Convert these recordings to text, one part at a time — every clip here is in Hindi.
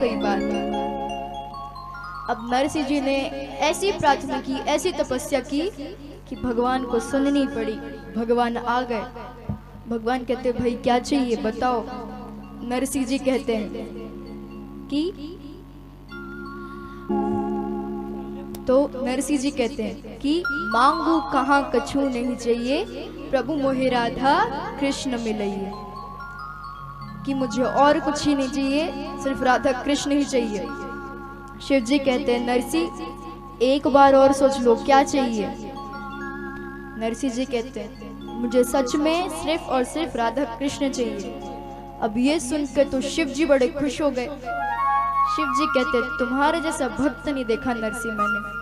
कोई बात। अब नरसिंह जी ने ऐसी प्रार्थना की, ऐसी तपस्या की कि भगवान को सुननी पड़ी। भगवान आ गए। भगवान कहते भाई क्या चाहिए बताओ। नरसिंह जी कहते हैं कि तो नरसिंह जी कहते हैं कि मांगू कहाँ कछु नहीं चाहिए, प्रभु मोहे राधा कृष्ण मिलइए। कि मुझे और कुछ ही नहीं चाहिए, सिर्फ राधा कृष्ण ही चाहिए। शिव जी कहते हैं नरसिंह एक बार और सोच लो क्या चाहिए। नरसिंह जी कहते हैं मुझे सच में सिर्फ और सिर्फ राधा कृष्ण चाहिए। अब ये सुनकर तो शिव जी बड़े खुश हो गए। शिव जी कहते तुम्हारे जैसा भक्त नहीं देखा नरसिंह मैंने।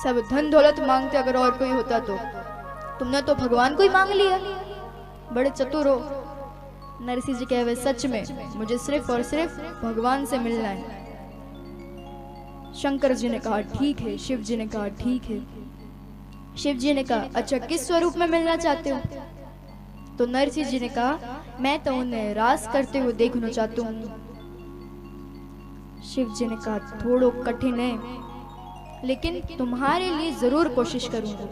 सब धन दौलत मांगते, अगर और कोई होता तो तुमने तो भगवान को ही मांग लिया, बड़े चतुर हो। नरसिंह जी कहे सच में मुझे सिर्फ और सिर्फ भगवान से मिलना है। शंकर जी ने कहा ठीक है। शिव जी ने कहा ठीक है। शिव जी ने कहा अच्छा किस स्वरूप में मिलना चाहते हो? तो नरसिंह जी ने कहा मैं तो उन्हें रास करते हुए देखना चाहता हूँ। शिव जी ने कहा थोड़ा कठिन है, लेकिन तुम्हारे लिए जरूर कोशिश करूंगा।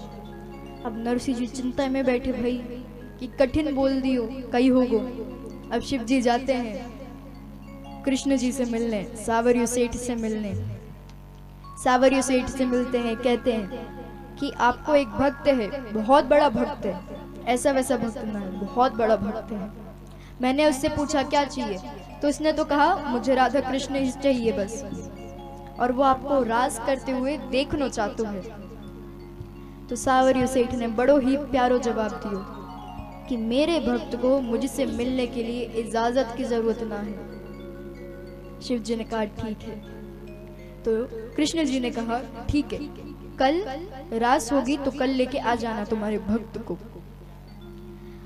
अब नरसिंह जी चिंता में बैठे भाई कि कठिन बोल दियो कहीं होगो। अब शिव जी जाते हैं कृष्ण जी से मिलने, सावरियो सेठ से मिलने। सावरियो सेठ से मिलते हैं, कहते हैं कि आपको एक भक्त है, बहुत बड़ा भक्त है, ऐसा वैसा भक्त ना है, बहुत बड़ा भक्त है। मैंने उससे पूछा क्या चाहिए, तो उसने तो कहा मुझे राधा कृष्ण ही चाहिए बस, और वो आपको रास करते हुए देखना चाहते है। तो सावरियो सेठ ने बड़ो ही प्यारो जवाब दियो कि मेरे भक्त को मुझसे मिलने के लिए इजाजत की जरूरत ना है। शिव जी ने कहा ठीक है। तो कृष्ण जी ने कहा ठीक है, कल रास होगी तो कल लेके आ जाना तुम्हारे भक्त को।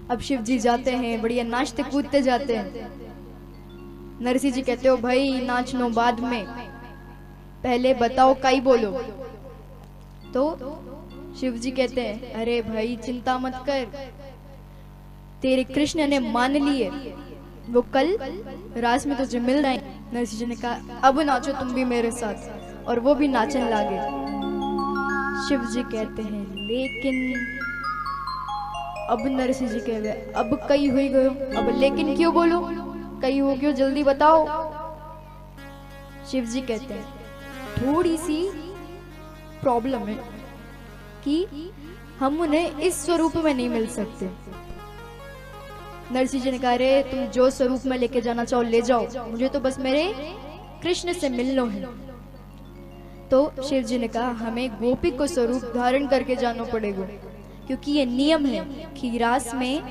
अब शिव जी जाते हैं, बढ़िया नाचते कूदते जाते हैं। नरसिंह जी कहते हो भाई नाचनो बाद में, पहले बताओ काई बोलो। तो शिव जी कहते हैं अरे भाई चिंता मत कर, तेरे कृष्ण ने मान लिए, वो कल रास में तुझे मिल रहे हैं। नरसिंह जी ने कहा अब नाचो तुम भी मेरे साथ, और वो भी नाचने लगे। शिव जी कहते हैं लेकिन अब नरसिंह जी कह रहे अब कई हुई गयो, अब लेकिन क्यों बोलो, कई हो क्यों, जल्दी बताओ। शिव जी कहते हैं थोड़ी सी प्रॉब्लम है कि हम उन्हें इस स्वरूप में नहीं मिल सकते। नरसिंह जी ने कहा रे तुम जो स्वरूप में लेके जाना चाहो ले जाओ, मुझे तो बस मेरे कृष्ण से मिलना है। तो शिव जी ने कहा हमें गोपी को स्वरूप धारण करके जाना पड़ेगा, क्योंकि ये नियम है कि रास में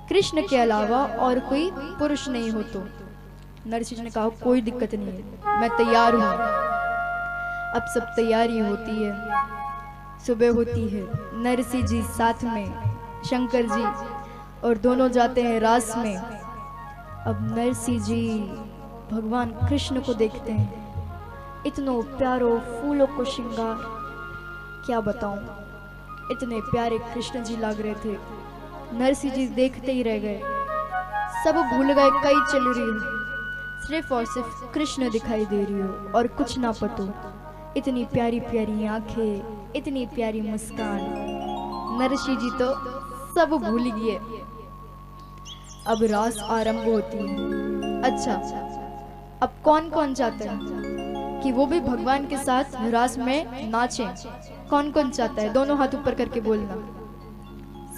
कृष्ण के अलावा और कोई पुरुष नहीं हो। तो नरसिंह जी ने कहा कोई दिक्कत नहीं है, मैं तैयार हूं। अब सब तैयारी होती है, सुबह होती है, नरसिंह जी साथ में शंकर जी, और दोनों जाते हैं रास में। अब नरसिंह जी भगवान कृष्ण को देखते हैं, इतनो प्यारो फूलों को श्रृंगार, क्या बताऊं, इतने प्यारे कृष्ण जी लग रहे थे। नरसिंह जी देखते ही रह गए, सब भूल गए कई चल रही हो, सिर्फ और सिर्फ कृष्ण दिखाई दे रही हो और कुछ ना पतो। इतनी प्यारी प्यारी आंखें, इतनी प्यारी मुस्कान, नरसिंह जी तो सब भूल गए। अब रास आरंभ होती है। अच्छा अब कौन कौन चाहता है कि वो भी भगवान के साथ रास में नाचे? कौन कौन चाहता है? दोनों हाथ ऊपर करके बोलना।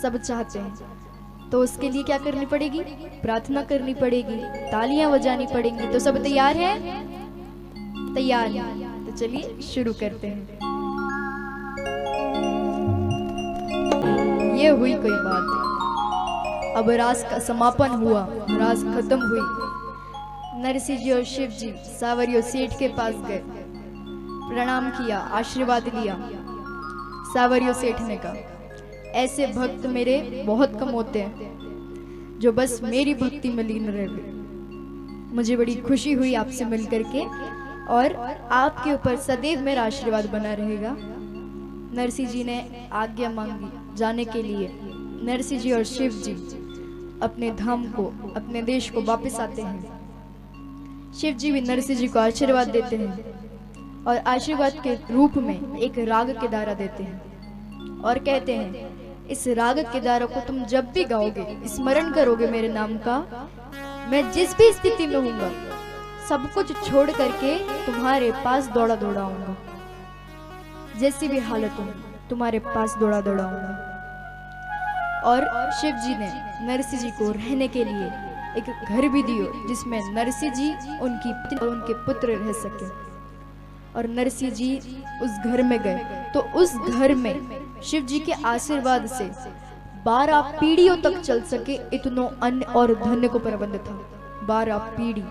सब चाहते हैं, तो उसके लिए क्या करनी पड़ेगी? प्रार्थना करनी पड़ेगी, तालियां बजानी पड़ेंगी। तो सब तैयार हैं? तैयार हैं, तो चलिए शुरू करते हैं। ये हुई कोई बात। अब रास का समापन हुआ, रास खत्म हुई। नरसिंह जी और शिव जी सावरियो सेठ के पास गए, प्रणाम किया, आशीर्वाद लिया। सावरियो सेठ ने कहा ऐसे भक्त मेरे बहुत कम होते हैं जो बस मेरी भक्ति में लीन रह गए। मुझे बड़ी खुशी हुई आपसे मिलकर के, और आपके ऊपर सदैव मेरा आशीर्वाद बना रहेगा। नरसिंह जी ने आज्ञा मांगी जाने के लिए। नरसिंह जी और शिव जी अपने धाम को, अपने देश को वापस आते हैं। शिव जी भी नरसिंह जी को आशीर्वाद देते हैं और आशीर्वाद के रूप में एक राग केदारा देते हैं और कहते हैं, इस राग केदारा को तुम जब भी गाओगे, स्मरण करोगे मेरे नाम का, मैं जिस भी स्थिति में हूँगा सब कुछ छोड़ करके तुम्हारे पास दौड़ा दौड़ा आऊंगा। जैसी भी हालत हो तुम्हारे पास दौड़ा दौड़ा आऊंगा। और शिव जी ने नरसिंह जी को रहने के लिए एक घर भी दियो, जिसमें नरसिंह जी, उनकी पत्नी और उनके पुत्र रह सके। और नरसिंह जी उस घर में गए तो उस घर में शिव जी के आशीर्वाद से 12 पीढ़ियों तक चल सके इतनो अन्न और धन्य को प्रबंध था। 12 पीढ़ी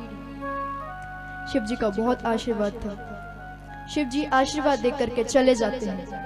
शिव जी का बहुत आशीर्वाद था। शिव जी आशीर्वाद देकर के चले जाते हैं